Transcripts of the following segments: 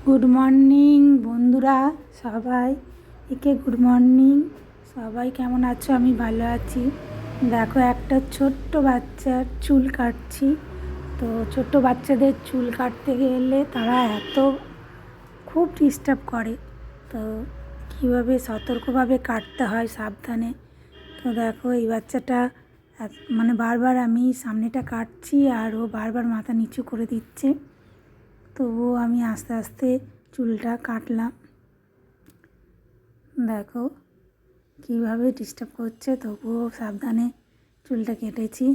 Good morning বন্ধুরা সবাই, একে গুড মর্নিং। সবাই কেমন আছো? আমি ভালো আছি। দেখো, একটা ছোট্ট বাচ্চার চুল কাটছি। তো ছোট্ট বাচ্চাদের চুল কাটতে গেলে তারা খুব ডিস্টার্ব করে। তো কীভাবে সতর্কভাবে কাটতে হয় সাবধানে। তো দেখো, এই বাচ্চাটা মানে বারবার আমি সামনেটা কাটছি আর ও বারবার মাথা নিচু করে দিচ্ছে। তবুও আমি আস্তে আস্তে চুলটা কাটলাম। দেখো কীভাবে ডিস্টার্ব করছে, তবুও সাবধানে চুলটা কেটেছি।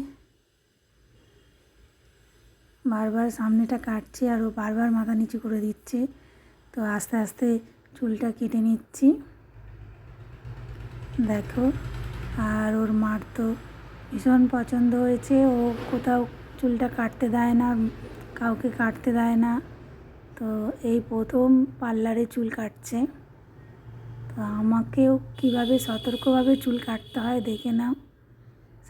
বারবার সামনেটা কাটছি আর ও বারবার মাথা নিচু করে দিচ্ছে। তো আস্তে আস্তে চুলটা কেটে নিচ্ছি। দেখো, আর ওর মার তো ভীষণ পছন্দ হয়েছে। ও কোথাও চুলটা কাটতে দেয় না, কাউকে কাটতে দেয় না। তো এই প্রথম পার্লারে চুল কাটছে। তো আমাকেও কীভাবে সতর্কভাবে চুল কাটতে হয় দেখে নাও।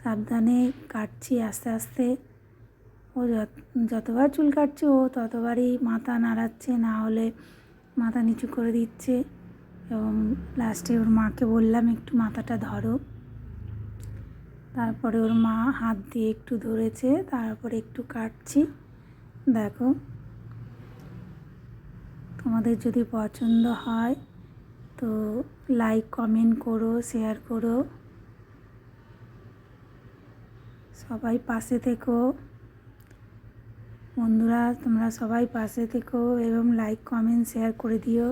সাবধানে কাটছি আস্তে আস্তে। ও যতবার চুল কাটছে ও ততবারই মাথা নাড়াচ্ছে, না হলে মাথা নিচু করে দিচ্ছে। এবং লাস্টে ওর মাকে বললাম একটু মাথাটা ধরো। তারপরে ওর মা হাত দিয়ে একটু ধরেছে, তারপরে একটু কাটছি। দেখো, তোমাদের যদি পছন্দ হয় তো লাইক কমেন্ট করো, শেয়ার করো। সবাই পাশে থেকো বন্ধুরা, তোমরা সবাই পাশে থেকো এবং লাইক কমেন্ট শেয়ার করে দিও।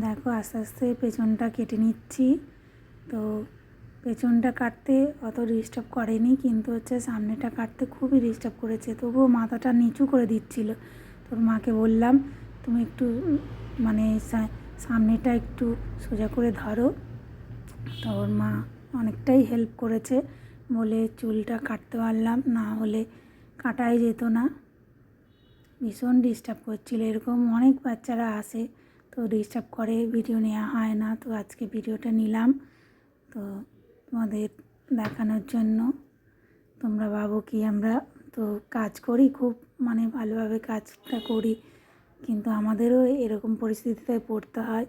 দেখো, আস্তে আস্তে পেছনটা কেটে নিচ্ছি। তো পেছনটা কাটতে অত ডিস্টার্ব করেনি, কিন্তু সামনেটা কাটতে খুবই ডিস্টার্ব করেছে। তবুও মাথাটা নিচু করে দিচ্ছিল। তোর মাকে বললাম তুমি একটু মানে সামনেটা একটু সোজা করে ধরো। তো ওর মা অনেকটাই হেল্প করেছে বলে চুলটা কাটতে পারলাম, না হলে কাটাই যেত না। ভীষণ ডিস্টার্ব করছিল। এরকম অনেক বাচ্চারা আসে, তো ডিস্টার্ব করে, ভিডিও নেওয়া হয় না। তো আজকে ভিডিওটা নিলাম তো তোমাদের দেখানোর জন্য। তোমরা ভাবো কি আমরা তো কাজ করি, খুব মানে ভালোভাবে কাজটা করি, কিন্তু আমাদেরও এরকম পরিস্থিতিতে পড়তে হয়।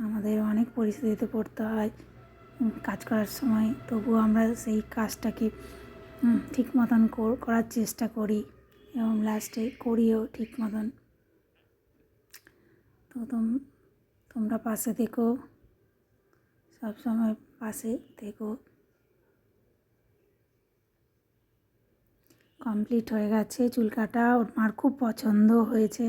আমাদের অনেক পরিস্থিতিতে পড়তে হয় কাজ করার সময়। তবুও আমরা সেই কাজটাকে ঠিক মতন করার চেষ্টা করি এবং লাস্টে করিও ঠিক মতন। তো তোমরা পাশে থেকো, সবসময় পাশে থেকো। কমপ্লিট হয়ে গেছে চুল কাটা। ওর মার খুব পছন্দ হয়েছে।